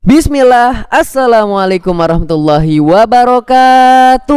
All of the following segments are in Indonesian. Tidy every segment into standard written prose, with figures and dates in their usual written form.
Bismillah, Assalamualaikum warahmatullahi wabarakatuh.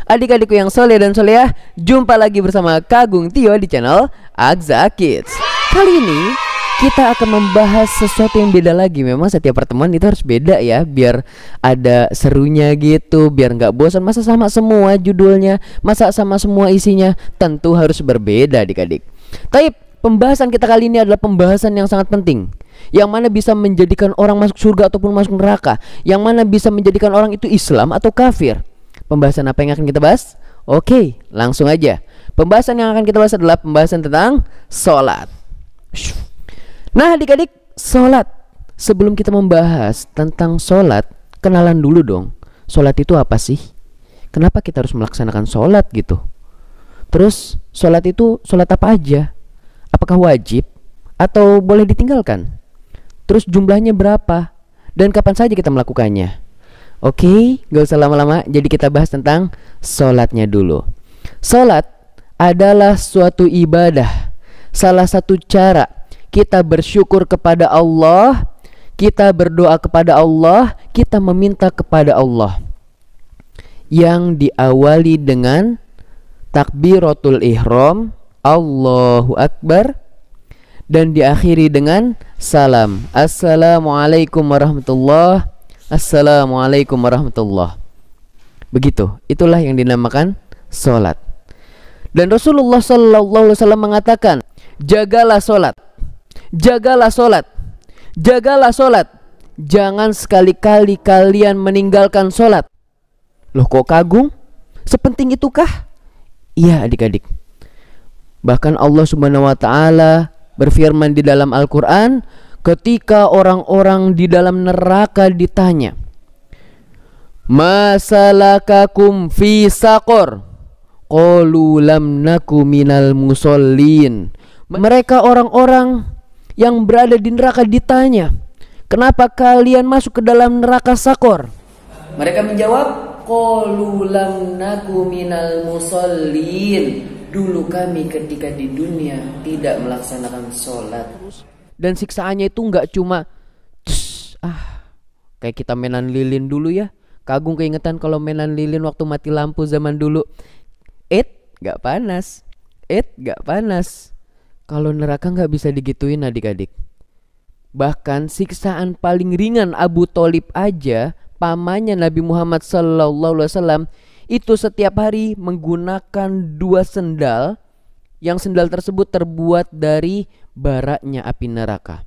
Adik-adikku yang soleh dan solehah, jumpa lagi bersama Kagung Tio di channel Agza Kids. Kali ini kita akan membahas sesuatu yang beda lagi. Memang setiap pertemuan itu harus beda ya, biar ada serunya gitu, biar nggak bosan. Masa sama semua judulnya, masa sama semua isinya, tentu harus berbeda adik-adik. Tapi pembahasan kita kali ini adalah pembahasan yang sangat penting, yang mana bisa menjadikan orang masuk surga ataupun masuk neraka, yang mana bisa menjadikan orang itu Islam atau kafir. Pembahasan apa yang akan kita bahas? Oke, langsung aja. Pembahasan yang akan kita bahas adalah pembahasan tentang sholat. Nah adik-adik, sholat. Sebelum kita membahas tentang sholat, kenalan dulu dong. Sholat itu apa sih? Kenapa kita harus melaksanakan sholat gitu? Terus sholat itu sholat apa aja? Apakah wajib atau boleh ditinggalkan? Terus jumlahnya berapa? Dan kapan saja kita melakukannya? Oke, gak usah lama-lama. Jadi kita bahas tentang sholatnya dulu. Sholat adalah suatu ibadah, salah satu cara kita bersyukur kepada Allah, kita berdoa kepada Allah, kita meminta kepada Allah, yang diawali dengan takbiratul ihram, Allahu Akbar, dan diakhiri dengan salam, Assalamualaikum warahmatullah, Assalamualaikum warahmatullah. Begitu, itulah yang dinamakan sholat. Dan Rasulullah SAW mengatakan, jagalah sholat, jagalah sholat, jagalah sholat. Jangan sekali-kali kalian meninggalkan sholat. Loh kok Kagung? Sepenting itukah? Iya adik-adik. Bahkan Allah Subhanahu wa ta'ala berfirman di dalam Al-Quran, ketika orang-orang di dalam neraka ditanya, masalakakum fi saqor, qalu lam naku minal musallin. Mereka orang-orang yang berada di neraka ditanya, kenapa kalian masuk ke dalam neraka Sakor? Mereka menjawab, qalu lam naku minal musallin. Dulu kami ketika di dunia tidak melaksanakan sholat. Dan siksaannya itu nggak cuma kayak kita mainan lilin dulu ya. Kagung keingetan kalau mainan lilin waktu mati lampu zaman dulu. Gak panas. Gak panas. Kalau neraka nggak bisa digituin adik-adik. Bahkan siksaan paling ringan Abu Thalib aja, pamannya Nabi Muhammad SAW, itu setiap hari menggunakan 2 sendal, yang sendal tersebut terbuat dari baraknya api neraka.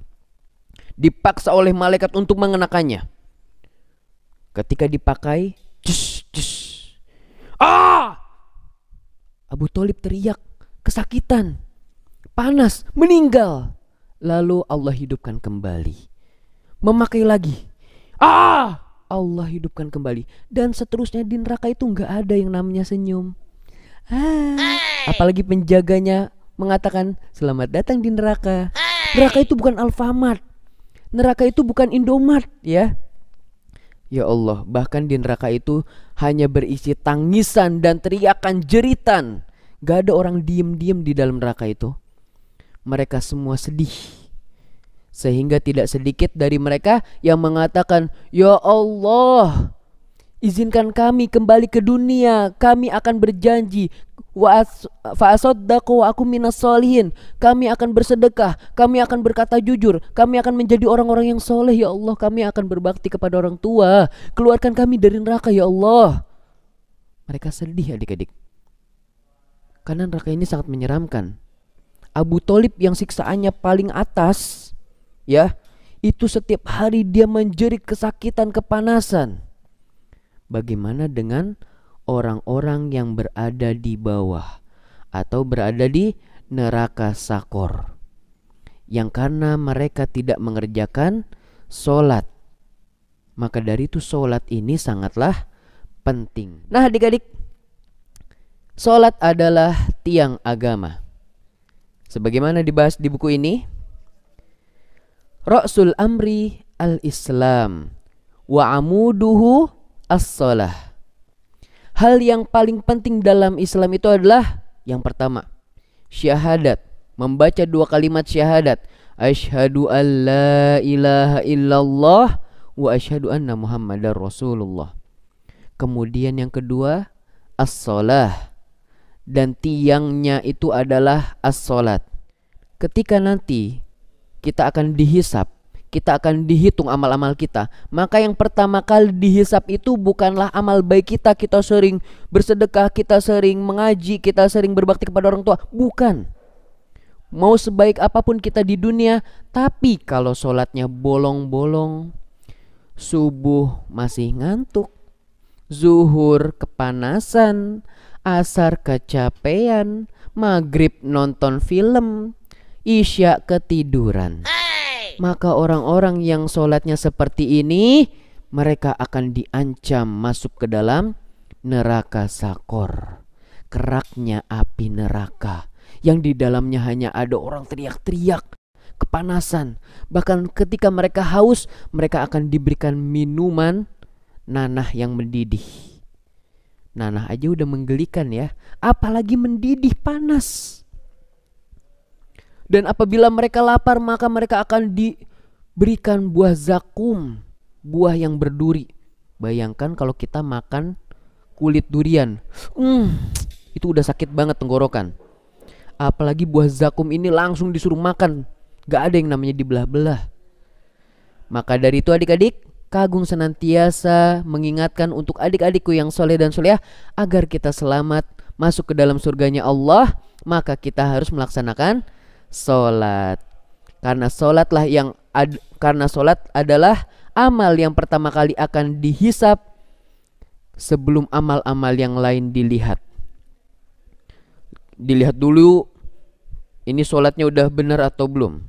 Dipaksa oleh malaikat untuk mengenakannya. Ketika dipakai, Abu Thalib teriak, kesakitan, panas, meninggal. Lalu Allah hidupkan kembali. Memakai lagi, Allah hidupkan kembali. Dan seterusnya. Di neraka itu gak ada yang namanya senyum. Apalagi penjaganya mengatakan, selamat datang di neraka. Neraka itu bukan Alfamart, neraka itu bukan Indomaret ya. Ya Allah, bahkan di neraka itu hanya berisi tangisan dan teriakan jeritan. Gak ada orang diem-diem di dalam neraka itu. Mereka semua sedih, sehingga tidak sedikit dari mereka yang mengatakan, ya Allah, izinkan kami kembali ke dunia. Kami akan berjanji, fa'asaddaqu wa aku minas sholihin. Kami akan bersedekah, kami akan berkata jujur, kami akan menjadi orang-orang yang soleh ya Allah. Kami akan berbakti kepada orang tua. Keluarkan kami dari neraka ya Allah. Mereka sedih adik-adik, karena neraka ini sangat menyeramkan. Abu Thalib yang siksaannya paling atas ya, itu setiap hari dia menjerit kesakitan, kepanasan. Bagaimana dengan orang-orang yang berada di bawah atau berada di neraka Sakor, yang karena mereka tidak mengerjakan sholat? Maka dari itu sholat ini sangatlah penting. Nah adik-adik, sholat adalah tiang agama, sebagaimana dibahas di buku ini. Ra'sul amri al-Islam wa amuduhu as-salah. Hal yang paling penting dalam Islam itu adalah yang pertama, syahadat, membaca 2 kalimat syahadat, Asyhadu an la ilaha illallah wa asyhadu anna Muhammadar Rasulullah. Kemudian yang kedua, as-shalah, dan tiangnya itu adalah as-salat. Ketika nanti kita akan dihisap, kita akan dihitung amal-amal kita, maka yang pertama kali dihisap itu bukanlah amal baik kita. Kita sering bersedekah, kita sering mengaji, kita sering berbakti kepada orang tua. Bukan. Mau sebaik apapun kita di dunia, tapi kalau sholatnya bolong-bolong, subuh masih ngantuk, zuhur kepanasan, asar kecapean, maghrib nonton film, isya ketiduran, maka orang-orang yang sholatnya seperti ini, mereka akan diancam masuk ke dalam neraka sakor, keraknya api neraka, yang di dalamnya hanya ada orang teriak-teriak, kepanasan. Bahkan ketika mereka haus, mereka akan diberikan minuman nanah yang mendidih. Nanah aja udah menggelikan ya, apalagi mendidih panas. Dan apabila mereka lapar, maka mereka akan diberikan buah zakum, buah yang berduri. Bayangkan kalau kita makan kulit durian, itu udah sakit banget tenggorokan. Apalagi buah zakum ini langsung disuruh makan, gak ada yang namanya dibelah-belah. Maka dari itu adik-adik, Kak Agung senantiasa mengingatkan untuk adik-adikku yang soleh dan solehah, agar kita selamat masuk ke dalam surganya Allah, maka kita harus melaksanakan sholat. Karena sholat adalah amal yang pertama kali akan dihisap sebelum amal-amal yang lain dilihat. Dilihat dulu, ini sholatnya udah benar atau belum,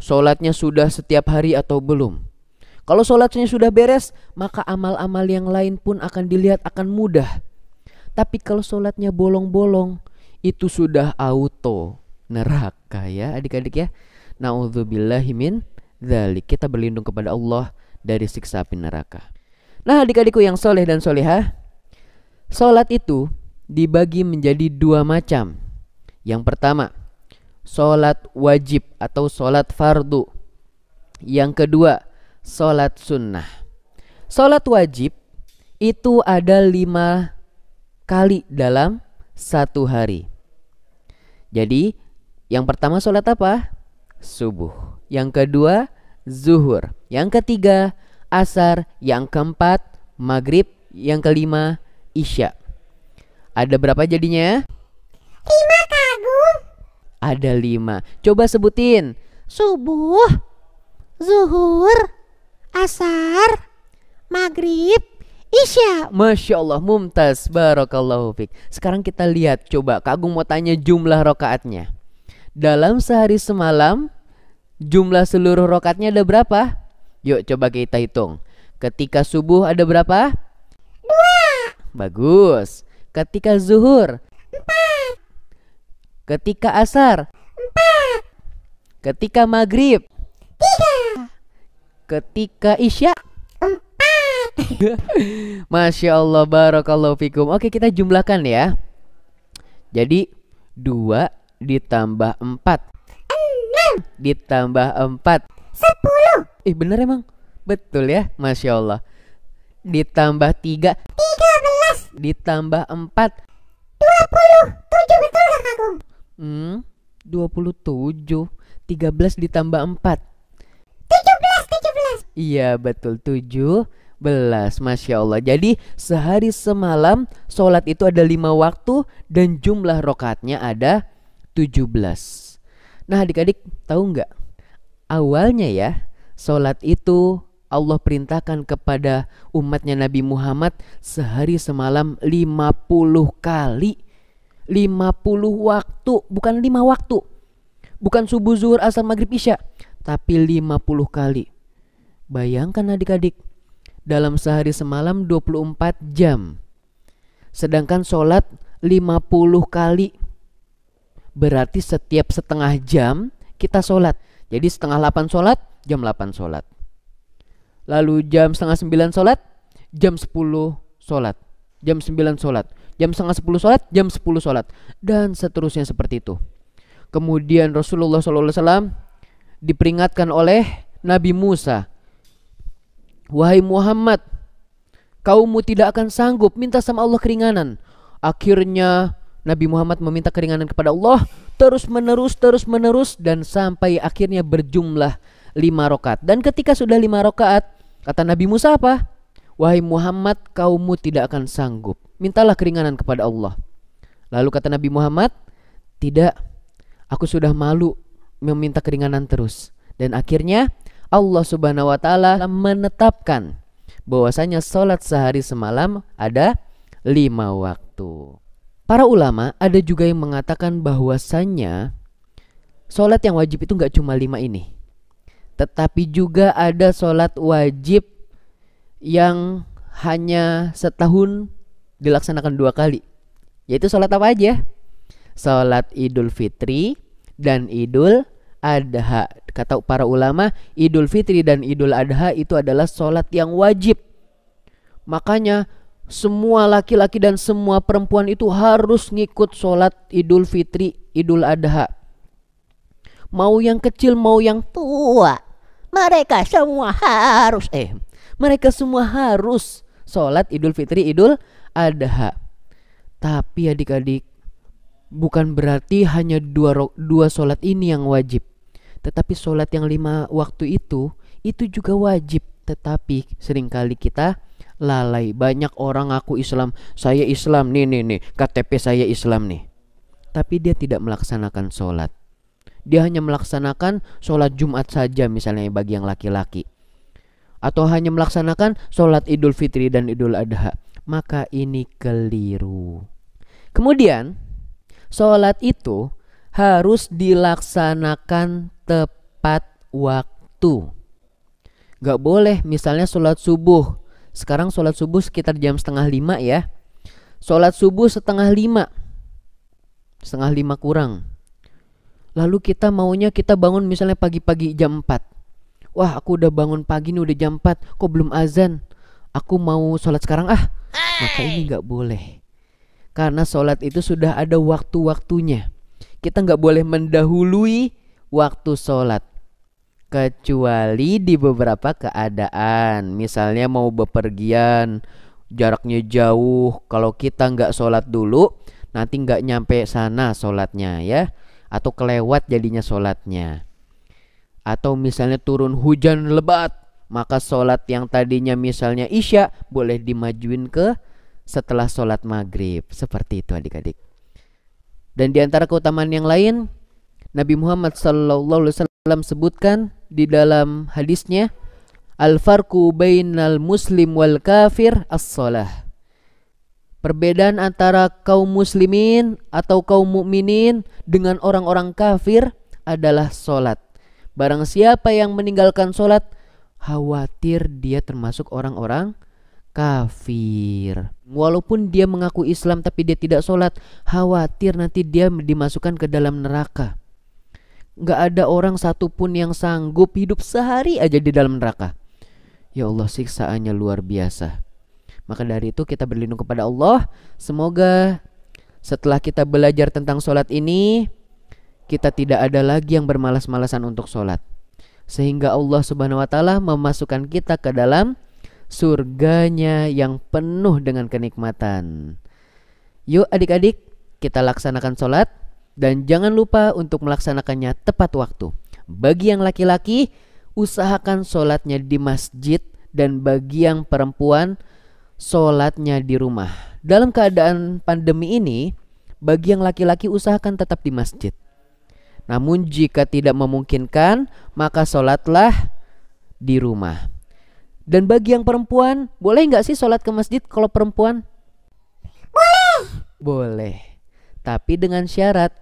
sholatnya sudah setiap hari atau belum. Kalau sholatnya sudah beres, maka amal-amal yang lain pun akan dilihat, akan mudah. Tapi kalau sholatnya bolong-bolong, itu sudah auto neraka ya adik-adik ya. Na'udzubillahi min dzalik. Kita berlindung kepada Allah dari siksa api neraka. Nah adik-adikku yang soleh dan solehah, sholat itu dibagi menjadi dua macam. Yang pertama, sholat wajib atau sholat fardu. Yang kedua, sholat sunnah. Sholat wajib itu ada 5 kali dalam satu hari. Jadi yang pertama sholat apa? Subuh. Yang kedua zuhur. Yang ketiga asar. Yang keempat maghrib. Yang kelima isya. Ada berapa jadinya? 5 Kak Agung. Ada 5. Coba sebutin. Subuh, zuhur, asar, maghrib, isya. Masya Allah, mumtaz, barakallahu fiq. Sekarang kita lihat, coba Kak Agung mau tanya jumlah rokaatnya. Dalam sehari semalam, jumlah seluruh rokaatnya ada berapa? Yuk coba kita hitung. Ketika subuh ada berapa? 2. Bagus. Ketika zuhur? 4. Ketika asar? 4. Ketika maghrib? 3. Ketika isya? 4. Masya Allah, barakallahu fikum. Oke, kita jumlahkan ya. Jadi 2 ditambah 4 6. ditambah 4 10. bener emang? Betul ya, Masya Allah. Ditambah 3 13. ditambah 4 27. Betul Kak Agung? 27. 13 ditambah 4 17. Iya betul, 17. Masya Allah. Jadi sehari semalam sholat itu ada 5 waktu dan jumlah rokaatnya ada 17. Nah adik-adik tahu nggak? Awalnya ya, sholat itu Allah perintahkan kepada umatnya Nabi Muhammad sehari semalam 50 kali. 50 waktu, bukan 5 waktu. Bukan subuh, zuhur, asar, maghrib, isya, tapi 50 kali. Bayangkan adik-adik, dalam sehari semalam 24 jam. Sedangkan sholat 50 kali. Berarti setiap setengah jam kita sholat. Jadi setengah 8 sholat, jam 8 sholat. Lalu jam setengah 9 sholat, jam 10 sholat. Jam 9 sholat, jam setengah 10 sholat, jam 10 sholat. Dan seterusnya seperti itu. Kemudian Rasulullah SAW diperingatkan oleh Nabi Musa, wahai Muhammad, kaummu tidak akan sanggup, minta sama Allah keringanan. Akhirnya Nabi Muhammad meminta keringanan kepada Allah terus menerus dan sampai akhirnya berjumlah 5 rakaat. Dan ketika sudah 5 rakaat, kata Nabi Musa apa? Wahai Muhammad, kaummu tidak akan sanggup, mintalah keringanan kepada Allah. Lalu kata Nabi Muhammad, tidak, aku sudah malu meminta keringanan terus. Dan akhirnya Allah Subhanahu wa taala menetapkan bahwasanya sholat sehari semalam ada 5 waktu. Para ulama ada juga yang mengatakan bahwasannya sholat yang wajib itu gak cuma 5 ini, tetapi juga ada sholat wajib yang hanya setahun dilaksanakan 2 kali. Yaitu sholat apa aja? Sholat Idul Fitri dan Idul Adha. Kata para ulama, Idul Fitri dan Idul Adha itu adalah sholat yang wajib. Makanya semua laki-laki dan semua perempuan itu harus ngikut sholat Idul Fitri, Idul Adha. Mau yang kecil, mau yang tua, mereka semua harus sholat Idul Fitri, Idul Adha. Tapi adik-adik, bukan berarti hanya dua sholat ini yang wajib, tetapi sholat yang 5 waktu itu juga wajib. Tetapi seringkali kita lalai. Banyak orang ngaku Islam, saya Islam nih, KTP saya Islam nih, tapi dia tidak melaksanakan sholat. Dia hanya melaksanakan sholat Jumat saja misalnya bagi yang laki-laki, atau hanya melaksanakan sholat Idul Fitri dan Idul Adha. Maka ini keliru. Kemudian sholat itu harus dilaksanakan tepat waktu. Gak boleh misalnya sholat subuh. Sekarang sholat subuh sekitar jam 4:30 ya. Sholat subuh 4:30, 4:30 kurang. Lalu kita bangun misalnya pagi-pagi jam 4. Wah, aku udah bangun pagi nih, udah jam 4, kok belum azan? Aku mau sholat sekarang Maka ini gak boleh. Karena sholat itu sudah ada waktu-waktunya. Kita gak boleh mendahului waktu sholat, kecuali di beberapa keadaan. Misalnya mau bepergian, jaraknya jauh. Kalau kita gak sholat dulu, nanti gak nyampe sana sholatnya ya, atau kelewat jadinya sholatnya. Atau misalnya turun hujan lebat, maka sholat yang tadinya misalnya Isya boleh dimajuin ke setelah sholat maghrib. Seperti itu adik-adik. Dan di antara keutamaan yang lain, Nabi Muhammad SAW sebutkan di dalam hadisnya, al-farqu bainal muslim wal kafir as-shalah. Perbedaan antara kaum muslimin atau kaum mukminin dengan orang-orang kafir adalah sholat. Barang siapa yang meninggalkan sholat, khawatir dia termasuk orang-orang kafir. Walaupun dia mengaku Islam tapi dia tidak sholat, khawatir nanti dia dimasukkan ke dalam neraka. Gak ada orang satupun yang sanggup hidup sehari aja di dalam neraka. Ya Allah, siksaannya luar biasa. Maka dari itu kita berlindung kepada Allah. Semoga setelah kita belajar tentang sholat ini, kita tidak ada lagi yang bermalas-malasan untuk sholat, sehingga Allah Subhanahu wa taala memasukkan kita ke dalam surganya yang penuh dengan kenikmatan. Yuk adik-adik, kita laksanakan sholat. Dan jangan lupa untuk melaksanakannya tepat waktu. Bagi yang laki-laki, usahakan sholatnya di masjid. Dan bagi yang perempuan, sholatnya di rumah. Dalam keadaan pandemi ini, bagi yang laki-laki usahakan tetap di masjid. Namun jika tidak memungkinkan, maka sholatlah di rumah. Dan bagi yang perempuan, boleh nggak sih sholat ke masjid kalau perempuan? Boleh. Tapi dengan syarat,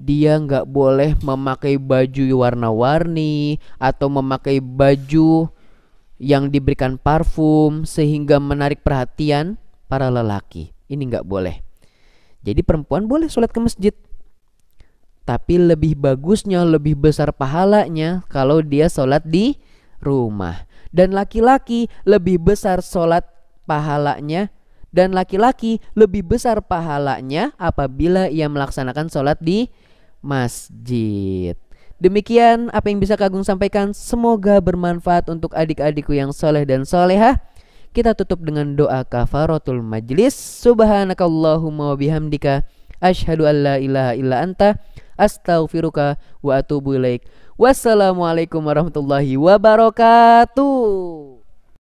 dia nggak boleh memakai baju warna-warni atau memakai baju yang diberikan parfum sehingga menarik perhatian para lelaki. Ini nggak boleh. Jadi perempuan boleh sholat ke masjid, tapi lebih bagusnya, lebih besar pahalanya kalau dia sholat di rumah. Dan laki-laki lebih besar sholat pahalanya, dan laki-laki lebih besar pahalanya apabila ia melaksanakan sholat di masjid. Demikian apa yang bisa Kagung sampaikan. Semoga bermanfaat untuk adik-adikku yang soleh dan solehah. Kita tutup dengan doa kafaratul majlis. Subhanakallahumma wa bihamdika asyhadu an la ilaha illa anta astaghfiruka wa atubu ilaik. Wassalamualaikum warahmatullahi wabarakatuh.